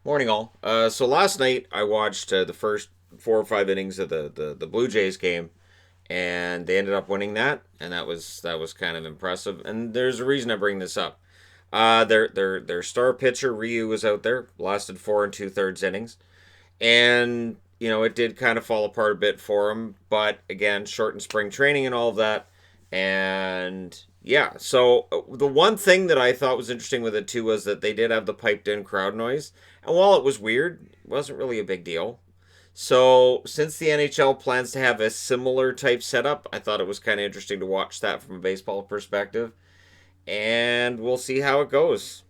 Morning, all. So last night I watched the first 4 or 5 innings of the Blue Jays game, and they ended up winning that, and that was kind of impressive. And there's a reason I bring this up. Their star pitcher Ryu was out there, lasted 4 and 2/3 innings, and it did kind of fall apart a bit for him. But again, shortened spring training and all of that, and yeah. So the one thing that I thought was interesting with it too was that they did have the piped in crowd noise, and while it was weird, it wasn't really a big deal. So since the NHL plans to have a similar type setup, I thought it was kind of interesting to watch that from a baseball perspective, and we'll see how it goes.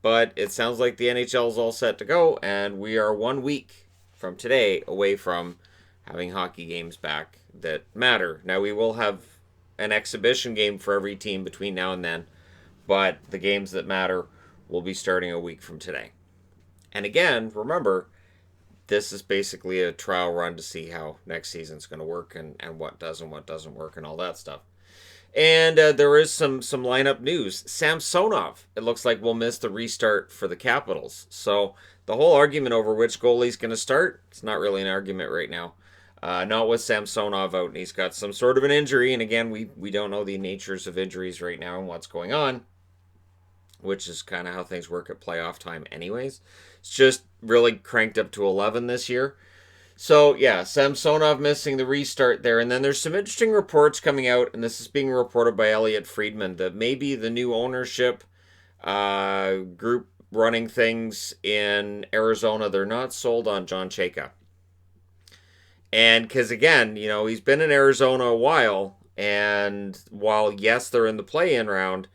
But it sounds like the NHL is all set to go, and we are 1 week from today away from having hockey games back that matter. Now, we will have an exhibition game for every team between now and then, but the games that matter will be starting a week from today. And again, remember, this is basically a trial run to see how next season's going to work and what does and what doesn't work and all that stuff. And there is some lineup news. Samsonov, it looks like, will miss the restart for the Capitals. So the whole argument over which goalie's going to start, it's not really an argument right now. Not with Samsonov out, and he's got some sort of an injury. And again, we don't know the natures of injuries right now and what's going on, which is kind of how things work at playoff time anyways. It's just really cranked up to 11 this year. So, yeah, Samsonov missing the restart there. And then there's some interesting reports coming out, and this is being reported by Elliot Friedman, that maybe the new ownership group running things in Arizona, they're not sold on John Chayka. And because, again, he's been in Arizona a while, and while, yes, they're in the play-in round,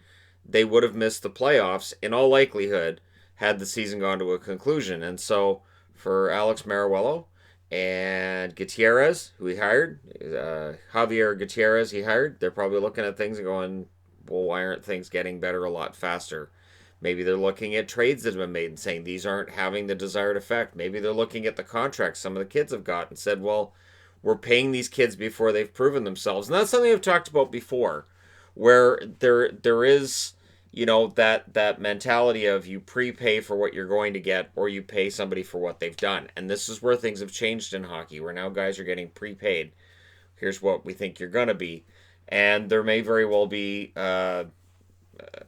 they would have missed the playoffs, in all likelihood, had the season gone to a conclusion. And so, for Alex Mariuello and Gutierrez, who he hired, Javier Gutierrez, he hired. They're probably looking at things and going, well, why aren't things getting better a lot faster? Maybe they're looking at trades that have been made and saying these aren't having the desired effect. Maybe they're looking at the contracts some of the kids have got and said, well, we're paying these kids before they've proven themselves. And that's something I've talked about before, where there is that mentality of you prepay for what you're going to get or you pay somebody for what they've done. And this is where things have changed in hockey, where now guys are getting prepaid. Here's what we think you're going to be. And there may very well be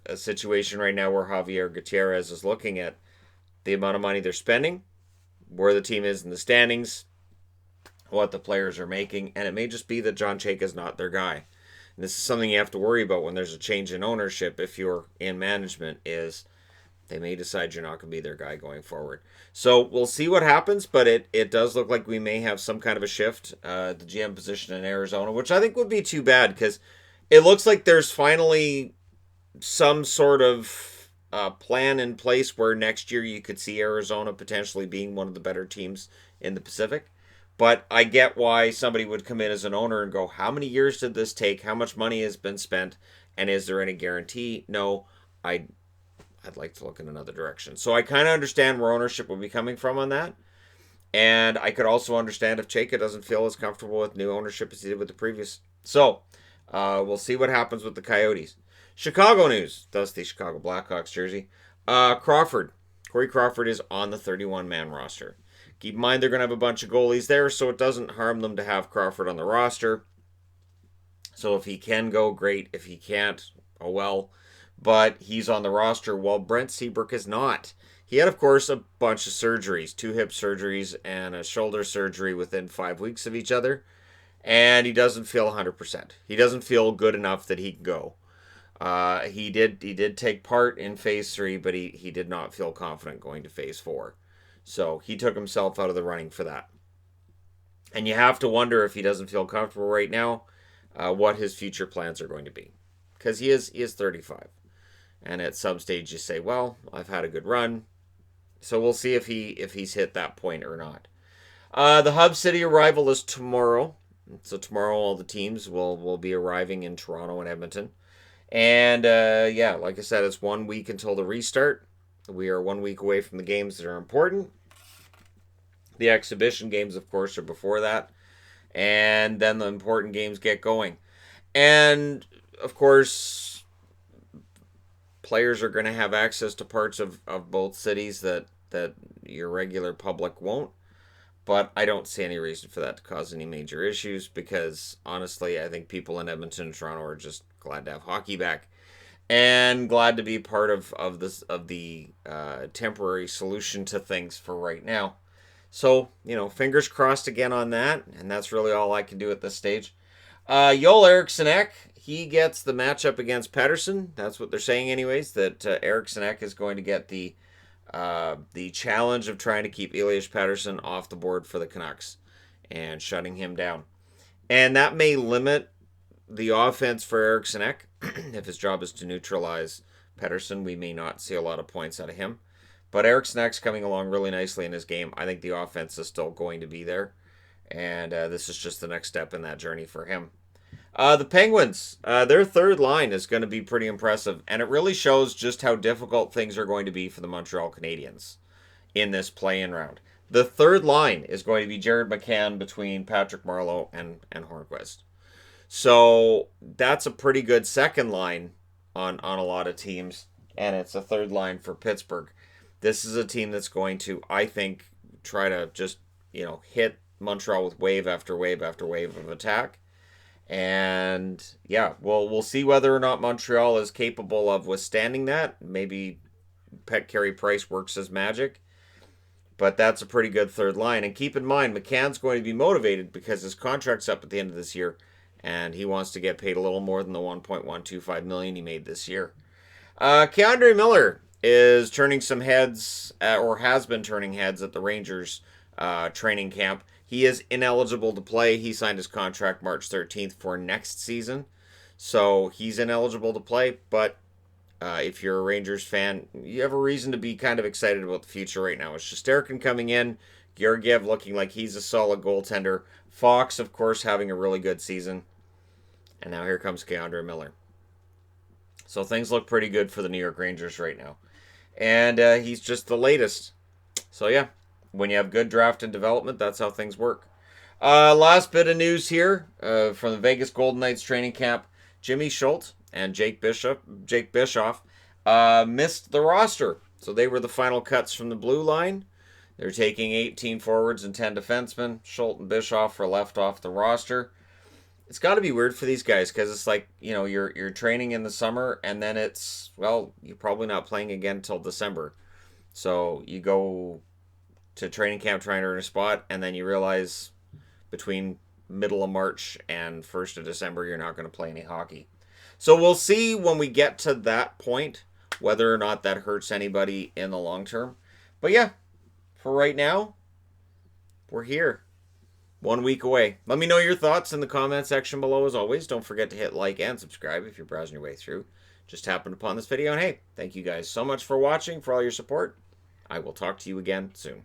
a situation right now where Javier Gutierrez is looking at the amount of money they're spending, where the team is in the standings, what the players are making, and it may just be that John Chayka is not their guy. And this is something you have to worry about when there's a change in ownership if you're in management, is they may decide you're not going to be their guy going forward. So we'll see what happens, but it does look like we may have some kind of a shift at the GM position in Arizona, which I think would be too bad because it looks like there's finally some sort of plan in place where next year you could see Arizona potentially being one of the better teams in the Pacific. But I get why somebody would come in as an owner and go, how many years did this take? How much money has been spent? And is there any guarantee? No, I'd like to look in another direction. So I kind of understand where ownership would be coming from on that. And I could also understand if Chayka doesn't feel as comfortable with new ownership as he did with the previous. So we'll see what happens with the Coyotes. Chicago news. That's the Chicago Blackhawks jersey. Crawford. Corey Crawford is on the 31-man roster. Keep in mind they're going to have a bunch of goalies there, so it doesn't harm them to have Crawford on the roster. So if he can go, great. If he can't, oh well. But he's on the roster while Brent Seabrook is not. He had, of course, a bunch of surgeries, 2 hip surgeries and a shoulder surgery within 5 weeks of each other. And he doesn't feel 100%. He doesn't feel good enough that he can go. He did take part in phase 3, but he did not feel confident going to phase 4. So he took himself out of the running for that. And you have to wonder, if he doesn't feel comfortable right now, what his future plans are going to be. Because he is 35. And at some stage you say, well, I've had a good run. So we'll see if he's hit that point or not. The Hub City arrival is tomorrow. So tomorrow all the teams will be arriving in Toronto and Edmonton. And yeah, like I said, it's 1 week until the restart. We are 1 week away from the games that are important. The exhibition games, of course, are before that. And then the important games get going. And, of course, players are going to have access to parts of both cities that your regular public won't. But I don't see any reason for that to cause any major issues because, honestly, I think people in Edmonton and Toronto are just glad to have hockey back and glad to be part of the temporary solution to things for right now. So, fingers crossed again on that, and that's really all I can do at this stage. Joel Eriksson Ek, he gets the matchup against Pettersson. That's what they're saying, anyways. That Eriksson Ek is going to get the challenge of trying to keep Elias Pettersson off the board for the Canucks and shutting him down. And that may limit the offense for Eriksson Ek. If his job is to neutralize Pettersson, we may not see a lot of points out of him. But Eriksson Ek's coming along really nicely in his game. I think the offense is still going to be there. And this is just the next step in that journey for him. The Penguins, their third line is going to be pretty impressive. And it really shows just how difficult things are going to be for the Montreal Canadiens in this play-in round. The third line is going to be Jared McCann between Patrick Marleau and Hornqvist. So that's a pretty good second line on a lot of teams. And it's a third line for Pittsburgh. This is a team that's going to, I think, try to just, hit Montreal with wave after wave after wave of attack. And yeah, we'll see whether or not Montreal is capable of withstanding that. Maybe Carey Price works his magic. But that's a pretty good third line. And keep in mind, McCann's going to be motivated because his contract's up at the end of this year. And he wants to get paid a little more than the $1.125 million he made this year. K'Andre Miller is turning some heads, or has been turning heads at the Rangers training camp. He is ineligible to play. He signed his contract March 13th for next season. So he's ineligible to play. But if you're a Rangers fan, you have a reason to be kind of excited about the future right now. It's Shesterkin coming in. Georgiev looking like he's a solid goaltender. Fox, of course, having a really good season. And now here comes K'Andre Miller. So things look pretty good for the New York Rangers right now. And he's just the latest. So yeah, when you have good draft and development, that's how things work. Last bit of news here from the Vegas Golden Knights training camp. Jimmy Schultz and Jake Bischoff missed the roster. So they were the final cuts from the blue line. They're taking 18 forwards and 10 defensemen. Schultz and Bischoff are left off the roster. It's got to be weird for these guys because it's like, you're training in the summer and then you're probably not playing again until December. So you go to training camp trying to earn a spot and then you realize between middle of March and 1st of December you're not going to play any hockey. So we'll see when we get to that point whether or not that hurts anybody in the long term. But yeah, for right now, we're here. 1 week away. Let me know your thoughts in the comment section below as always. Don't forget to hit like and subscribe if you're browsing your way through. Just happened upon this video. And hey, thank you guys so much for watching, for all your support. I will talk to you again soon.